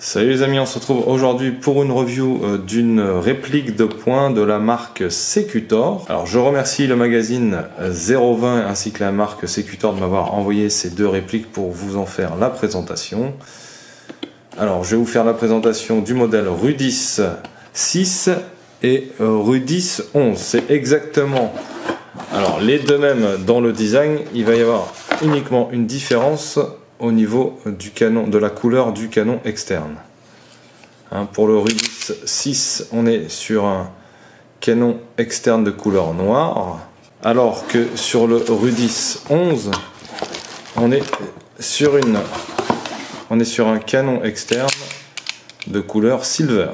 Salut les amis, on se retrouve aujourd'hui pour une review d'une réplique de poing de la marque Secutor. Alors je remercie le magazine 020 ainsi que la marque Secutor de m'avoir envoyé ces deux répliques pour vous en faire la présentation. Alors je vais vous faire la présentation du modèle Rudis 6 et Rudis 11. C'est exactement les deux mêmes dans le design. Il va y avoir uniquement une différence au niveau du canon, de la couleur du canon externe. Pour le Rudis 6, on est sur un canon externe de couleur noire, alors que sur le Rudis 11, on est sur un canon externe de couleur silver.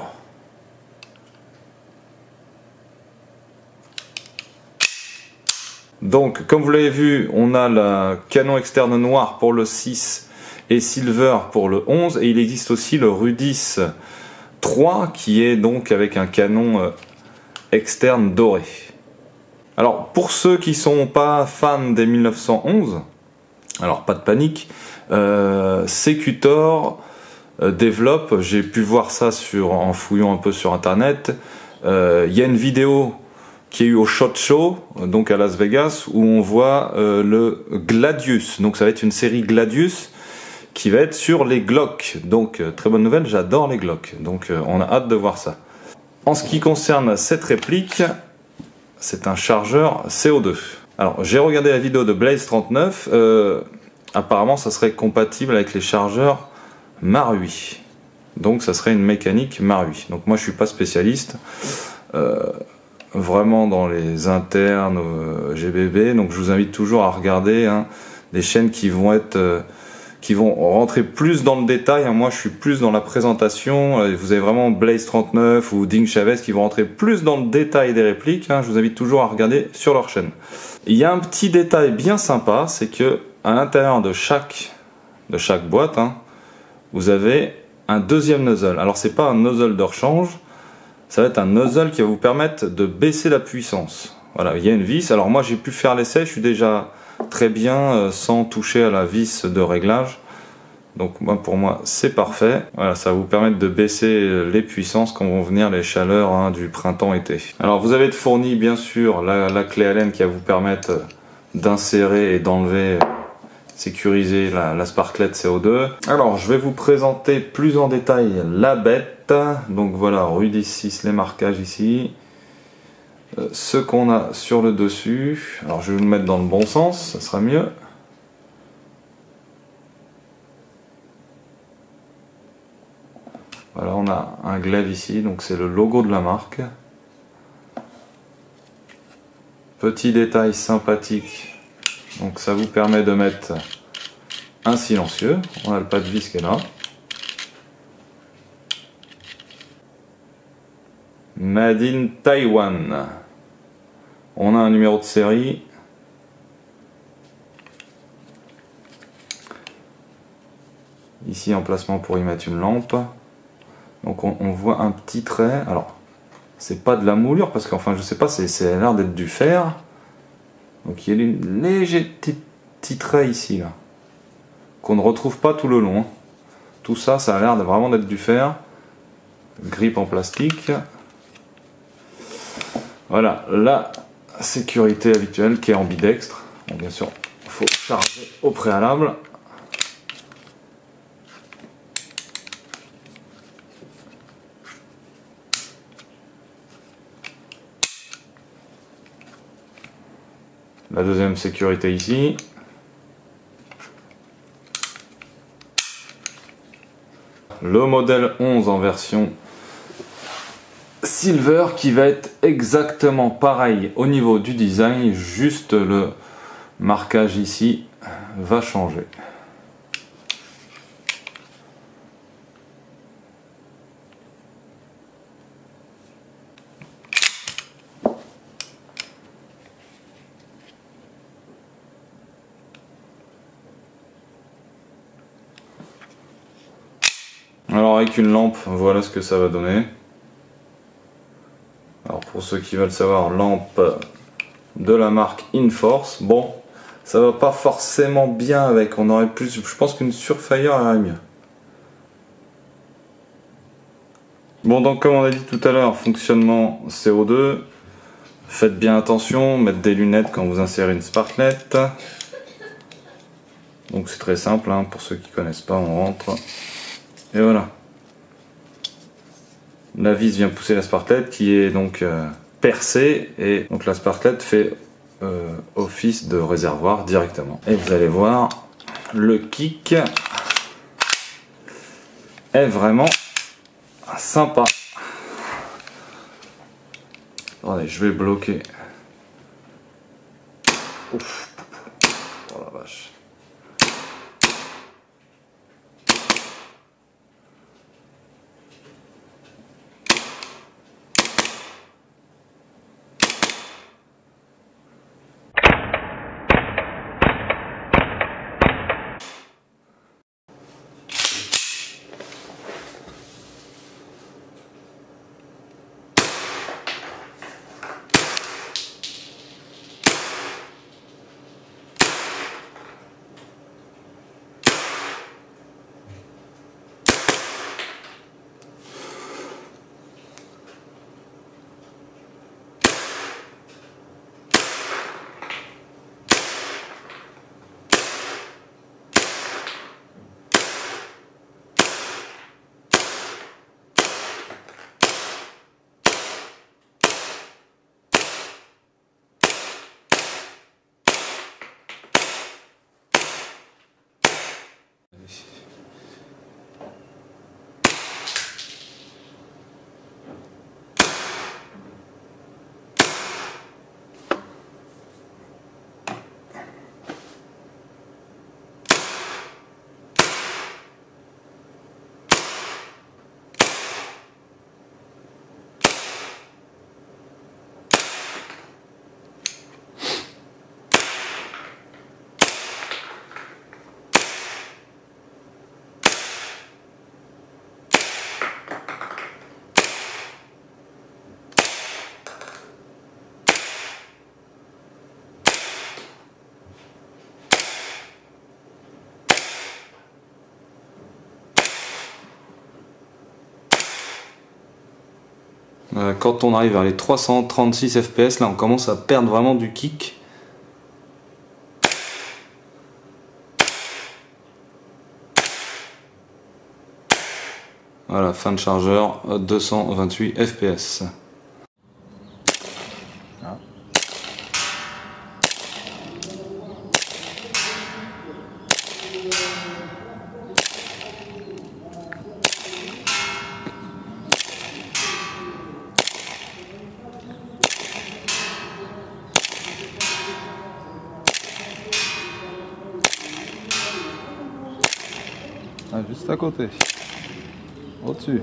Donc, comme vous l'avez vu, on a le canon externe noir pour le 6 et silver pour le 11. Et il existe aussi le Rudis 3 qui est donc avec un canon externe doré. Alors, pour ceux qui ne sont pas fans des 1911, alors pas de panique, Secutor développe, j'ai pu voir ça en fouillant un peu sur internet, il y a une vidéo qui est eu au SHOT Show, donc à Las Vegas, où on voit le Gladius. Donc ça va être une série Gladius qui va être sur les Glock. Donc très bonne nouvelle, j'adore les Glock. Donc on a hâte de voir ça. En ce qui concerne cette réplique, c'est un chargeur CO2. Alors j'ai regardé la vidéo de Blaze39. Apparemment ça serait compatible avec les chargeurs Marui. Donc ça serait une mécanique Marui. Donc moi je suis pas spécialiste. Vraiment dans les internes GBB, donc je vous invite toujours à regarder des chaînes qui vont rentrer plus dans le détail. Moi je suis plus dans la présentation, vous avez vraiment Blaze39 ou Ding Chavez qui vont rentrer plus dans le détail des répliques. Je vous invite toujours à regarder sur leur chaîne. Il y a un petit détail bien sympa, c'est que à l'intérieur de chaque boîte, vous avez un deuxième nozzle. Alors c'est pas un nozzle de rechange, ça va être un nozzle qui va vous permettre de baisser la puissance. Voilà, il y a une vis. Alors moi j'ai pu faire l'essai, je suis déjà très bien sans toucher à la vis de réglage. Donc pour moi c'est parfait. Voilà, ça va vous permettre de baisser les puissances quand vont venir les chaleurs du printemps-été. Alors vous avez fourni bien sûr la clé Allen qui va vous permettre d'insérer et d'enlever, sécuriser la sparklet CO2. Alors je vais vous présenter plus en détail la bête. Donc voilà, Rudis 6, les marquages ici. Ce qu'on a sur le dessus. Alors je vais vous le mettre dans le bon sens, ça sera mieux. Voilà, on a un glaive ici, donc c'est le logo de la marque. Petit détail sympathique, donc ça vous permet de mettre un silencieux. On a le pas de vis qui est là. Made in Taiwan. On a un numéro de série. Ici, emplacement pour y mettre une lampe. Donc on voit un petit trait. Alors, c'est pas de la moulure parce qu'enfin, je sais pas, c'est l'air d'être du fer. Donc il y a une léger petit trait ici là, qu'on ne retrouve pas tout le long. Tout ça, ça a l'air vraiment d'être du fer. Grippe en plastique. Voilà, la sécurité habituelle qui est ambidextre. Bon, bien sûr, il faut charger au préalable. La deuxième sécurité ici. Le modèle 11 en version Silver qui va être exactement pareil au niveau du design, juste le marquage ici va changer. Alors avec une lampe, voilà ce que ça va donner. Alors pour ceux qui veulent savoir, lampe de la marque Inforce. Bon, ça va pas forcément bien avec, on aurait plus, je pense qu'une Surefire irait mieux. Bon, donc comme on a dit tout à l'heure, fonctionnement CO2. Faites bien attention, mettre des lunettes quand vous insérez une sparklet. Donc c'est très simple, hein, pour ceux qui connaissent pas, on rentre. Et voilà. La vis vient pousser la sparklet qui est donc percée, et donc la sparklet fait office de réservoir directement. Et vous allez voir, le kick est vraiment sympa. Attendez, je vais bloquer. Ouf. Oh la vache. Quand on arrive vers les 336 fps, là on commence à perdre vraiment du kick. Voilà, fin de chargeur, 228 fps. Ah. Ah, juste à côté, au-dessus.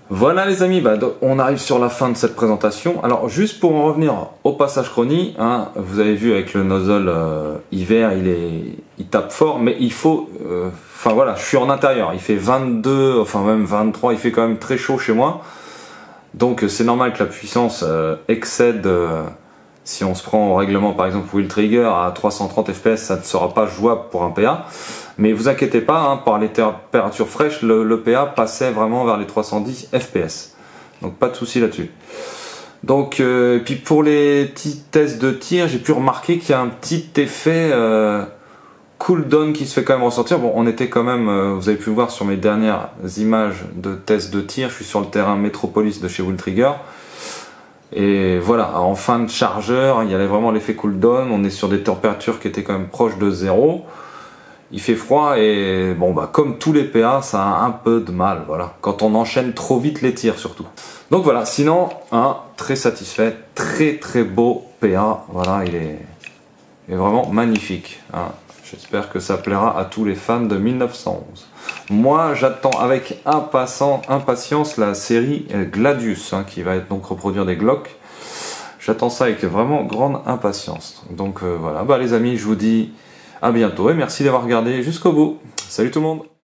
Voilà les amis, on arrive sur la fin de cette présentation. Alors juste pour en revenir au passage chronie, hein, vous avez vu avec le nozzle hiver, il tape fort, mais il faut, enfin voilà, je suis en intérieur, il fait 22, enfin même 23, il fait quand même très chaud chez moi. Donc c'est normal que la puissance excède, si on se prend au règlement par exemple Wheel Trigger à 330 fps, ça ne sera pas jouable pour un PA. Mais vous inquiétez pas, hein, par les températures fraîches, le PA passait vraiment vers les 310 fps. Donc pas de souci là-dessus. Donc, puis pour les petits tests de tir, j'ai pu remarquer qu'il y a un petit effet cooldown qui se fait quand même ressentir. Bon, on était quand même, vous avez pu voir sur mes dernières images de tests de tir, je suis sur le terrain Metropolis de chez Wheel Trigger. Et voilà, en fin de chargeur, il y avait vraiment l'effet cooldown, on est sur des températures qui étaient quand même proches de 0. Il fait froid et bon comme tous les PA, ça a un peu de mal, voilà, quand on enchaîne trop vite les tirs surtout. Donc voilà, sinon, très satisfait, très beau PA, voilà, il est vraiment magnifique. Hein. J'espère que ça plaira à tous les fans de 1911. Moi, j'attends avec impatience la série Gladius, hein, qui va être donc reproduire des Glock. J'attends ça avec vraiment grande impatience. Donc voilà, les amis, je vous dis à bientôt et merci d'avoir regardé jusqu'au bout. Salut tout le monde!